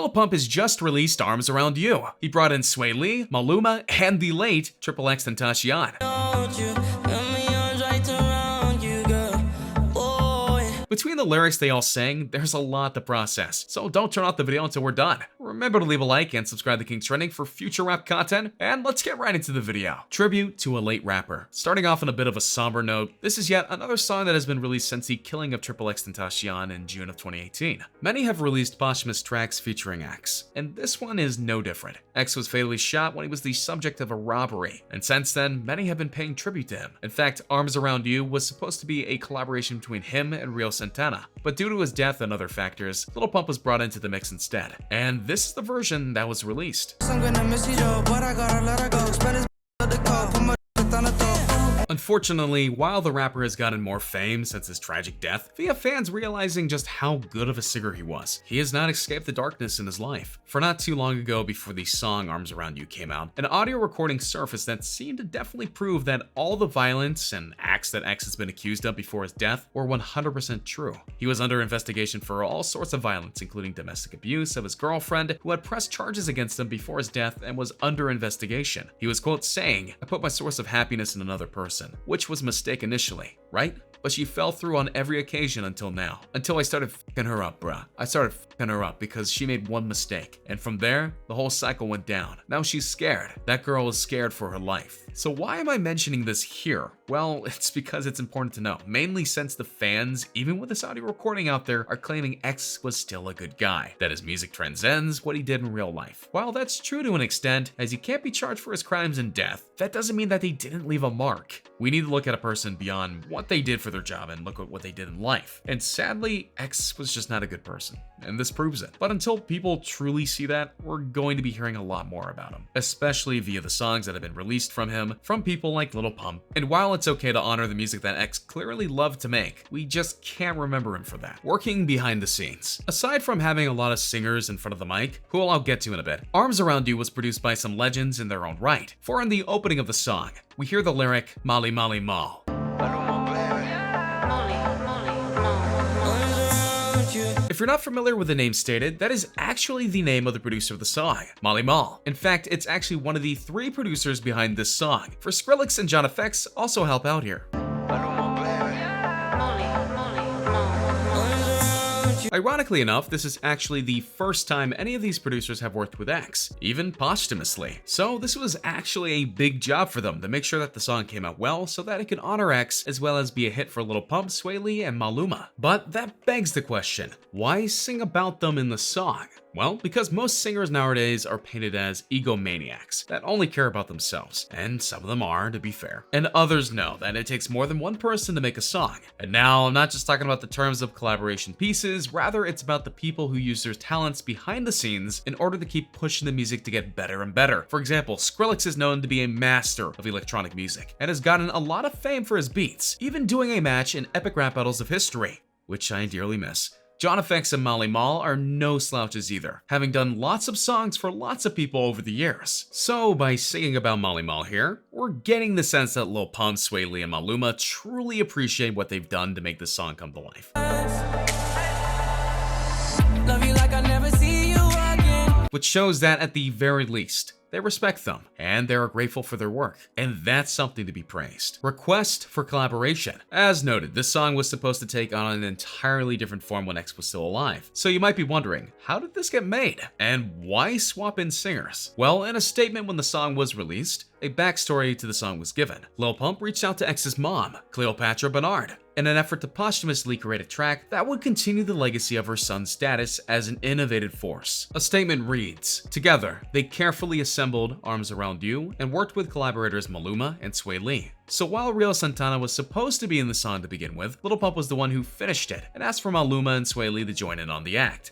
Lil Pump has just released Arms Around You. He brought in Swae Lee, Maluma, and the late XXXTENTACION. Between the lyrics they all sang, there's a lot to process, so don't turn off the video until we're done. Remember to leave a like and subscribe to King's Trending for future rap content, and let's get right into the video. Tribute to a late rapper. Starting off on a bit of a somber note, this is yet another song that has been released since the killing of XXXTentacion in June of 2018. Many have released posthumous tracks featuring X, and this one is no different. X was fatally shot when he was the subject of a robbery, and since then, many have been paying tribute to him. In fact, Arms Around You was supposed to be a collaboration between him and Rio Santana, but due to his death and other factors, Lil Pump was brought into the mix instead. And this is the version that was released. Unfortunately, while the rapper has gotten more fame since his tragic death, via fans realizing just how good of a singer he was, he has not escaped the darkness in his life. For not too long ago, before the song Arms Around You came out, an audio recording surfaced that seemed to definitely prove that all the violence and acts that X has been accused of before his death were 100% true. He was under investigation for all sorts of violence, including domestic abuse of his girlfriend, who had pressed charges against him before his death and was under investigation. He was quote saying, "I put my source of happiness in another person," which was a mistake initially, right? But she fell through on every occasion until now. Until I started f***ing her up, bruh. I started f***ing her up because she made one mistake. And from there, the whole cycle went down. Now she's scared. That girl is scared for her life. So why am I mentioning this here? Well, it's because it's important to know. Mainly since the fans, even with this audio recording out there, are claiming X was still a good guy. That his music transcends what he did in real life. While that's true to an extent, as he can't be charged for his crimes and death, that doesn't mean that they didn't leave a mark. We need to look at a person beyond what they did for their job and look at what they did in life. And sadly, X was just not a good person, and this proves it. But until people truly see that, we're going to be hearing a lot more about him, especially via the songs that have been released from him, from people like Lil Pump. And while it's okay to honor the music that X clearly loved to make, we just can't remember him for that. Working behind the scenes. Aside from having a lot of singers in front of the mic, who I'll get to in a bit, Arms Around You was produced by some legends in their own right. For in the opening of the song, we hear the lyric, "Molly Molly Mal." If you're not familiar with the name stated, that is actually the name of the producer of the song, Molly Mal. In fact, it's actually one of the 3 producers behind this song, for Skrillex and John FX also help out here. Ironically enough, this is actually the first time any of these producers have worked with X, even posthumously. So this was actually a big job for them to make sure that the song came out well so that it could honor X as well as be a hit for Lil Pump, Swae Lee, and Maluma. But that begs the question, why sing about them in the song? Well, because most singers nowadays are painted as egomaniacs that only care about themselves, and some of them are, to be fair. And others know that it takes more than one person to make a song. And now, I'm not just talking about the terms of collaboration pieces, rather it's about the people who use their talents behind the scenes in order to keep pushing the music to get better and better. For example, Skrillex is known to be a master of electronic music, and has gotten a lot of fame for his beats, even doing a match in epic rap battles of history, which I dearly miss. John FX and Molly Mal are no slouches either, having done lots of songs for lots of people over the years. So by singing about Molly Mal here, we're getting the sense that Lil Pump, Swae Lee, and Maluma truly appreciate what they've done to make this song come to life. Love you like I'll never see you again. Which shows that at the very least, they respect them, and they are grateful for their work, and that's something to be praised. Request for collaboration. As noted, this song was supposed to take on an entirely different form when X was still alive. So you might be wondering, how did this get made? And why swap in singers? Well, in a statement when the song was released, a backstory to the song was given. Lil Pump reached out to X's mom, Cleopatra Bernard, in an effort to posthumously create a track that would continue the legacy of her son's status as an innovative force. A statement reads, "Together, they carefully assembled Arms Around You and worked with collaborators Maluma and Swae Lee." So while Rio Santana was supposed to be in the song to begin with, Lil Pump was the one who finished it and asked for Maluma and Swae Lee to join in on the act.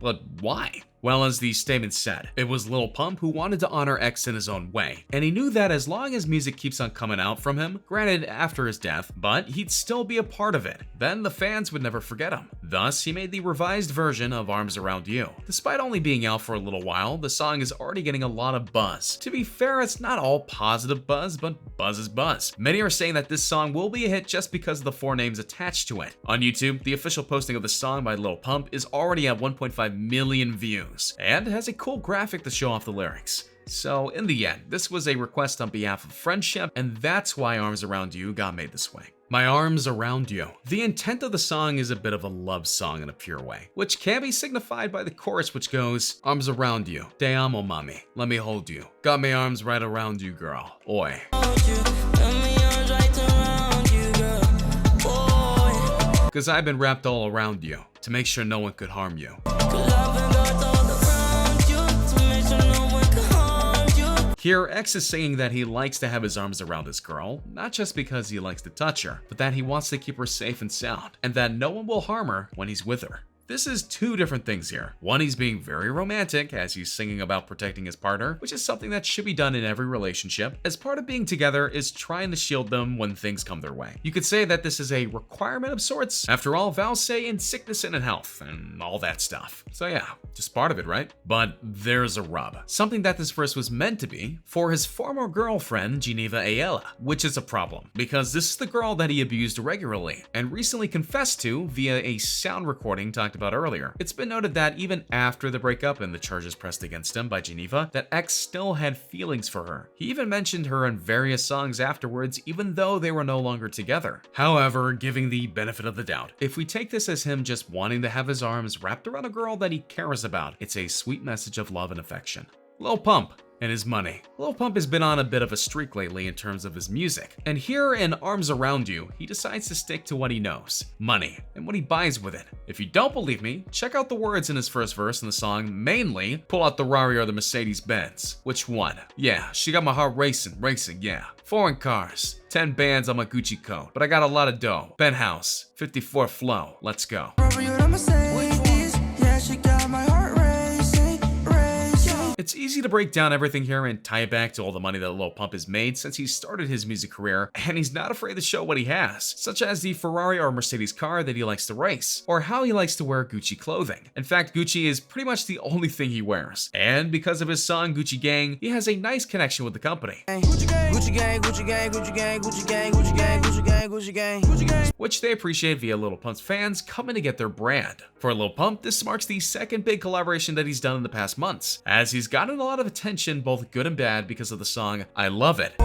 But why? Well, as the statement said, it was Lil Pump who wanted to honor X in his own way, and he knew that as long as music keeps on coming out from him, granted after his death, but he'd still be a part of it, then the fans would never forget him. Thus, he made the revised version of Arms Around You. Despite only being out for a little while, the song is already getting a lot of buzz. To be fair, it's not all positive buzz, but buzz is buzz. Many are saying that this song will be a hit just because of the 4 names attached to it. On YouTube, the official posting of the song by Lil Pump is already at 1.5 million views, and has a cool graphic to show off the lyrics. So in the end, this was a request on behalf of friendship, and that's why Arms Around You got made this way. My arms around you. The intent of the song is a bit of a love song in a pure way, which can be signified by the chorus, which goes, arms around you, te amo mami, let me hold you, got my arms right around you girl, oi. Cause I've been wrapped all around you, to make sure no one could harm you. Here, X is saying that he likes to have his arms around his girl, not just because he likes to touch her, but that he wants to keep her safe and sound, and that no one will harm her when he's with her. This is 2 different things here. One, he's being very romantic as he's singing about protecting his partner, which is something that should be done in every relationship, as part of being together is trying to shield them when things come their way. You could say that this is a requirement of sorts. After all, vows say in sickness and in health, and all that stuff. So yeah, just part of it, right? But there's a rub. Something that this verse was meant to be for his former girlfriend, Geneva Ayala, which is a problem, because this is the girl that he abused regularly, and recently confessed to via a sound recording talked about earlier. It's been noted that even after the breakup and the charges pressed against him by Geneva, that X still had feelings for her. He even mentioned her in various songs afterwards, even though they were no longer together. However, giving the benefit of the doubt, if we take this as him just wanting to have his arms wrapped around a girl that he cares about, it's a sweet message of love and affection. Lil Pump and his money. Lil Pump has been on a bit of a streak lately in terms of his music, and here in Arms Around You, he decides to stick to what he knows, money, and what he buys with it. If you don't believe me, check out the words in his first verse in the song, mainly, pull out the Rari or the Mercedes Benz. Which one? Yeah, she got my heart racing, yeah. Foreign cars, 10 bands on my Gucci coat, but I got a lot of dough. Penthouse, 54 flow, let's go. It's easy to break down everything here and tie it back to all the money that Lil Pump has made since he started his music career, and he's not afraid to show what he has, such as the Ferrari or Mercedes car that he likes to race, or how he likes to wear Gucci clothing. In fact, Gucci is pretty much the only thing he wears, and because of his song Gucci Gang, he has a nice connection with the company. Gucci gang, Gucci gang, Gucci gang, Gucci gang, Gucci gang, Gucci gang, Gucci gang, Gucci gang, Gucci gang, which they appreciate via Lil Pump's fans coming to get their brand. For Lil Pump, this marks the second big collaboration that he's done in the past months, as he's gotten a lot of attention, both good and bad, because of the song I Love It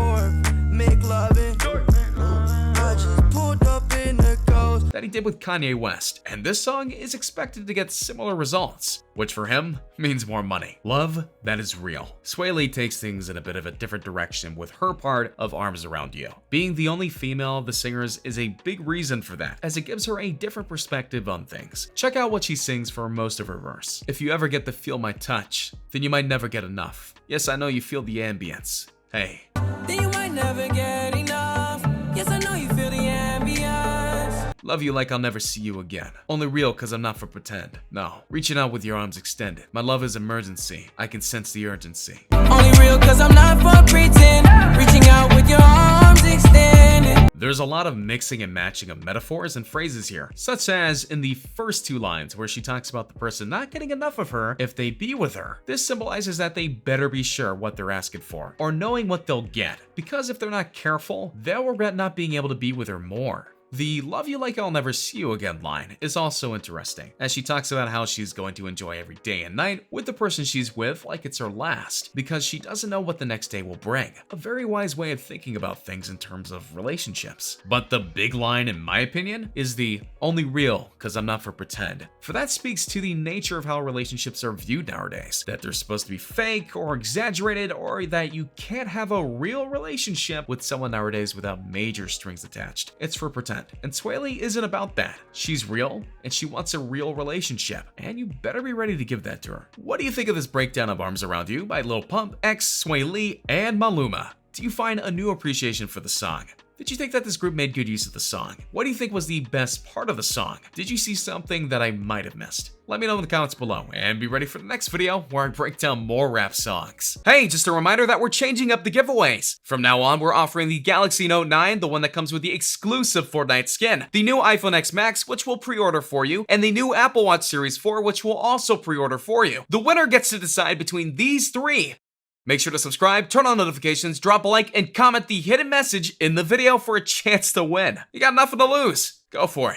that he did with Kanye West, and this song is expected to get similar results, which for him means more money. Love that is real. Swae Lee takes things in a bit of a different direction with her part of Arms Around You. Being the only female of the singers is a big reason for that, as it gives her a different perspective on things. Check out what she sings for most of her verse. If you ever get to feel my touch, then you might never get enough. Yes, I know you feel the ambience. Hey. Then you might never get enough. Yes, I know you feel the ambience. Love you like I'll never see you again. Only real cause I'm not for pretend. No, reaching out with your arms extended. My love is emergency. I can sense the urgency. Only real cause I'm not for pretend. Reaching out with your arms extended. There's a lot of mixing and matching of metaphors and phrases here, such as in the first 2 lines where she talks about the person not getting enough of her if they be with her. This symbolizes that they better be sure what they're asking for, or knowing what they'll get, because if they're not careful, they'll regret not being able to be with her more. The love you like I'll never see you again line is also interesting, as she talks about how she's going to enjoy every day and night with the person she's with like it's her last, because she doesn't know what the next day will bring. A very wise way of thinking about things in terms of relationships. But the big line, in my opinion, is the only real cause I'm not for pretend. For that speaks to the nature of how relationships are viewed nowadays, that they're supposed to be fake or exaggerated, or that you can't have a real relationship with someone nowadays without major strings attached. It's for pretend. And Swae Lee isn't about that. She's real, and she wants a real relationship, and you better be ready to give that to her. What do you think of this breakdown of Arms Around You by Lil Pump, X, Swae Lee, and Maluma? Do you find a new appreciation for the song? Did you think that this group made good use of the song? What do you think was the best part of the song? Did you see something that I might have missed? Let me know in the comments below, and be ready for the next video where I break down more rap songs. Hey, just a reminder that we're changing up the giveaways. From now on, we're offering the Galaxy Note 9, the one that comes with the exclusive Fortnite skin, the new iPhone X Max, which we'll pre-order for you, and the new Apple Watch Series 4, which we'll also pre-order for you. The winner gets to decide between these three. Make sure to subscribe, turn on notifications, drop a like, and comment the hidden message in the video for a chance to win. You got nothing to lose. Go for it.